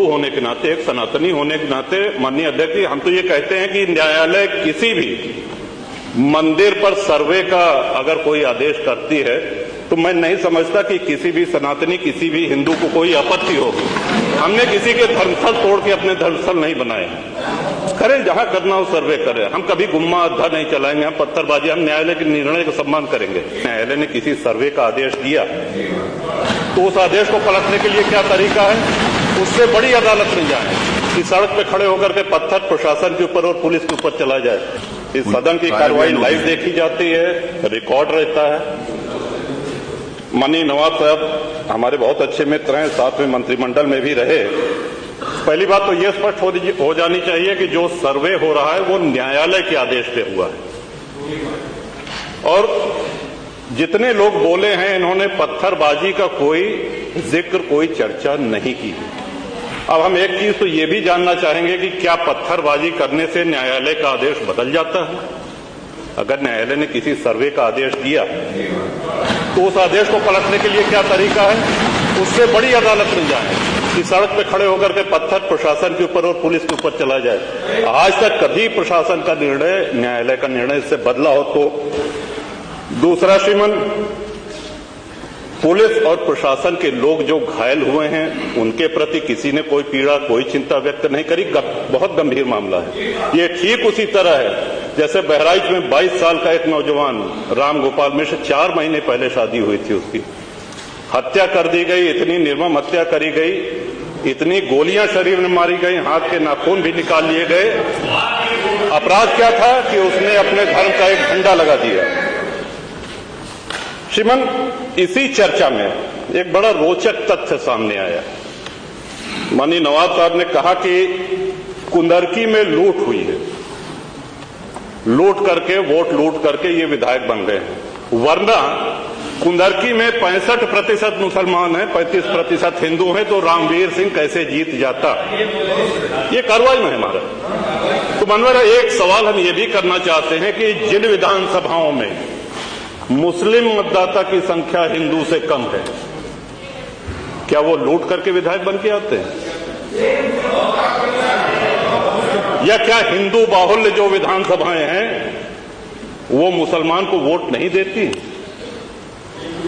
होने के नाते, एक सनातनी होने के नाते, माननीय अध्यक्ष जी, हम तो ये कहते हैं कि न्यायालय किसी भी मंदिर पर सर्वे का अगर कोई आदेश करती है तो मैं नहीं समझता कि किसी भी सनातनी, किसी भी हिंदू को कोई आपत्ति होगी। हमने किसी के धर्मस्थल तोड़ के अपने धर्मस्थल नहीं बनाए हैं। करें, जहां करना हो सर्वे करें। हम कभी गुम्मा अद्धा नहीं चलाएंगे, हम पत्थरबाजी, हम न्यायालय के निर्णय का सम्मान करेंगे। न्यायालय ने किसी सर्वे का आदेश दिया तो उस आदेश को पलटने के लिए क्या तरीका है? उससे बड़ी अदालत में जाए कि सड़क पे खड़े होकर के पत्थर प्रशासन के ऊपर और पुलिस के ऊपर चला जाए। इस सदन की कार्रवाई लाइव देखी जाती है, रिकॉर्ड रहता है। माननीय नवाब साहब हमारे बहुत अच्छे मित्र हैं, साथ में मंत्रिमंडल में भी रहे। पहली बात तो यह स्पष्ट हो जानी चाहिए कि जो सर्वे हो रहा है वो न्यायालय के आदेश पे हुआ है। और जितने लोग बोले हैं, इन्होंने पत्थरबाजी का कोई जिक्र, कोई चर्चा नहीं की। अब हम एक चीज तो ये भी जानना चाहेंगे कि क्या पत्थरबाजी करने से न्यायालय का आदेश बदल जाता है? अगर न्यायालय ने किसी सर्वे का आदेश दिया तो उस आदेश को पलटने के लिए क्या तरीका है? उससे बड़ी अदालत में जाए कि सड़क पे खड़े होकर के पत्थर प्रशासन के ऊपर और पुलिस के ऊपर चला जाए। आज तक कभी प्रशासन का निर्णय, न्यायालय का निर्णय इससे बदला हो तो? दूसरा, श्रीमान, पुलिस और प्रशासन के लोग जो घायल हुए हैं उनके प्रति किसी ने कोई पीड़ा, कोई चिंता व्यक्त नहीं करी। बहुत गंभीर मामला है ये। ठीक उसी तरह है जैसे बहराइच में 22 साल का एक नौजवान राम गोपाल मिश्र, 4 महीने पहले शादी हुई थी, उसकी हत्या कर दी गई। इतनी निर्मम हत्या करी गई, इतनी गोलियां शरीर में मारी गई, हाथ के नाखून भी निकाल लिए गए। अपराध क्या था कि उसने अपने धर्म का एक झंडा लगा दिया। श्रीमान, इसी चर्चा में एक बड़ा रोचक तथ्य सामने आया। माननीय नवाब साहब ने कहा कि कुंदरकी में लूट हुई है, लूट करके, वोट लूट करके ये विधायक बन गए हैं। वरना कुंदरकी में 65% मुसलमान हैं, 35% हिंदू हैं, तो रामवीर सिंह कैसे जीत जाता? ये कार्रवाई में है हमारा। तो मनोहर, एक सवाल हम ये भी करना चाहते हैं कि जिन विधानसभाओं में मुस्लिम मतदाता की संख्या हिंदू से कम है, क्या वो लूट करके विधायक बन के आते हैं? या क्या हिंदू बाहुल्य जो विधानसभाएं हैं वो मुसलमान को वोट नहीं देती?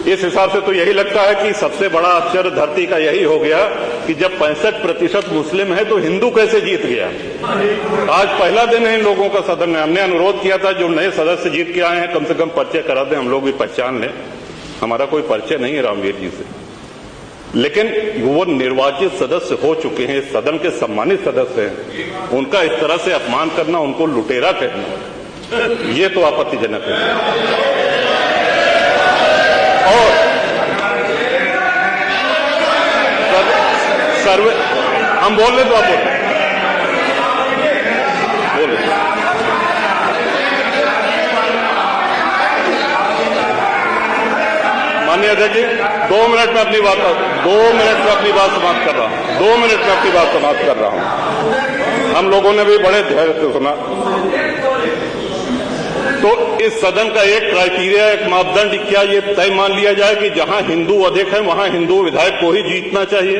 इस हिसाब से तो यही लगता है कि सबसे बड़ा आश्चर्य धरती का यही हो गया कि जब 65% मुस्लिम है तो हिंदू कैसे जीत गया? आज पहला दिन है इन लोगों का सदन में। हमने अनुरोध किया था जो नए सदस्य जीत के आए हैं कम से कम परिचय करा दें, हम लोग भी पहचान लें। हमारा कोई परिचय नहीं है रामवीर जी से, लेकिन वो निर्वाचित सदस्य हो चुके हैं, सदन के सम्मानित सदस्य हैं। उनका इस तरह से अपमान करना, उनको लुटेरा कहना, ये तो आपत्तिजनक है। और सर्वे हम बोल रहे तो आप बोले। माननीय अध्यक्ष जी, 2 मिनट में अपनी बात समाप्त कर रहा हूं। 2 मिनट में अपनी बात समाप्त कर रहा हूं। हम लोगों ने भी बड़े धैर्य से सुना। तो इस सदन का एक क्राइटेरिया, एक मापदंड क्या ये तय मान लिया जाए कि जहां हिंदू अधिक है वहां हिंदू विधायक को ही जीतना चाहिए,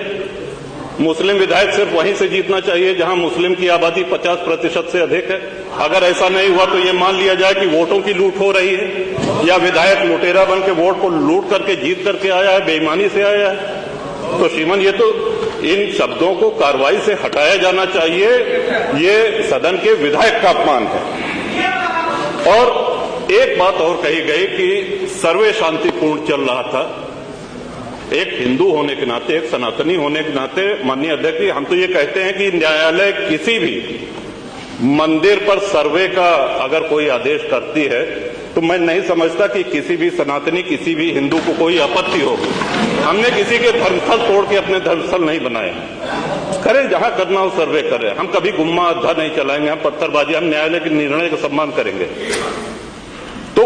मुस्लिम विधायक सिर्फ वहीं से जीतना चाहिए जहां मुस्लिम की आबादी 50% से अधिक है? अगर ऐसा नहीं हुआ तो ये मान लिया जाए कि वोटों की लूट हो रही है या विधायक लुटेरा बन के वोट को लूट करके जीत करके आया है, बेईमानी से आया है। तो श्रीमान, ये तो इन शब्दों को कार्रवाई से हटाया जाना चाहिए। ये सदन के विधायक का अपमान है। और एक बात और कही गई कि सर्वे शांतिपूर्ण चल रहा था। एक हिंदू होने के नाते, एक सनातनी होने के नाते, माननीय अध्यक्ष जी, हम तो ये कहते हैं कि न्यायालय किसी भी मंदिर पर सर्वे का अगर कोई आदेश करती है तो मैं नहीं समझता कि किसी भी सनातनी, किसी भी हिंदू को कोई आपत्ति होगी। हमने किसी के धर्मस्थल तोड़ के अपने धर्मस्थल नहीं बनाए। करें, जहां करना हो सर्वे करें। हम कभी गुम्मा अद्धा नहीं चलाएंगे, हम पत्थरबाजी, हम न्यायालय के निर्णय का सम्मान करेंगे। तो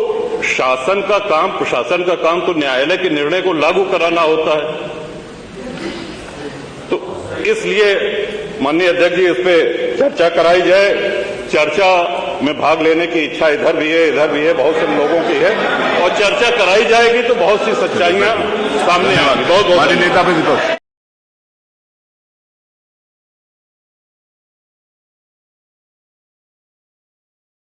शासन का काम, प्रशासन का काम तो न्यायालय के निर्णय को लागू कराना होता है। तो इसलिए माननीय अध्यक्ष जी, इस पे चर्चा कराई जाए। चर्चा में भाग लेने की इच्छा इधर भी है, इधर भी है, बहुत से लोगों की है, और चर्चा कराई जाएगी तो बहुत सी सच्चाइयां सामने आएंगी। बहुत बहुत नेता पे